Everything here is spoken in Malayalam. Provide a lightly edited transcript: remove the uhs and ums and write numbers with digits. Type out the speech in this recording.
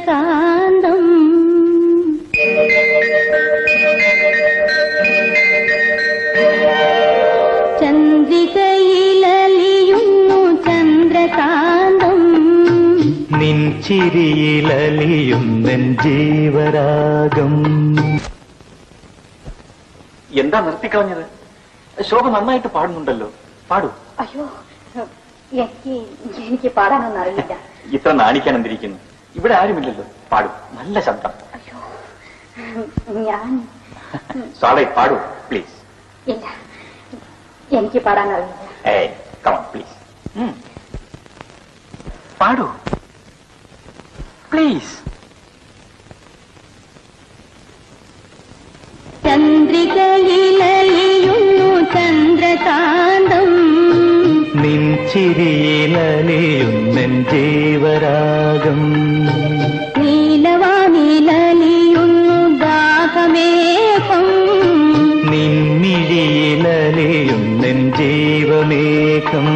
ചന്ദ്രകാന്തം ചന്ദ്രികയിലലിയുന്നു ചന്ദ്രകാന്തം നിൻ ചിരിയിലലിയുന്നെൻ ജീവരാഗം. എന്താ നിർത്തിക്കളഞ്ഞത്? ശോഭ നന്നായിട്ട് പാടുന്നുണ്ടല്ലോ, പാടൂ. അയ്യോ, എനിക്ക് പാടാനൊന്നും അറിയില്ല. ഇത്ര നാണിക്കാൻ എന്തിരിക്കുന്നു? ഇവിടെ ആരുമില്ലല്ലോ, പാടൂ, നല്ല ശബ്ദം. അയ്യോ, ഞാൻ സോളെ പാടൂ പ്ലീസ്. ഇല്ല, എനിക്ക് പാടാനറിയില്ല. ഏയ് കം ഓൺ പ്ലീസ്, പാടൂ പ്ലീസ്. ചന്ദ്രികയിലലിയുന്നു ചന്ദ്രകാന്തം നിൻ ചിരിയിലലിയുന്നെൻ ജീവരാഗം. നീലവാനിലലിയുന്നു ദാഹമേഘം നിൻമിഴിയിലലിയുന്നെൻ ജീവമേഘം.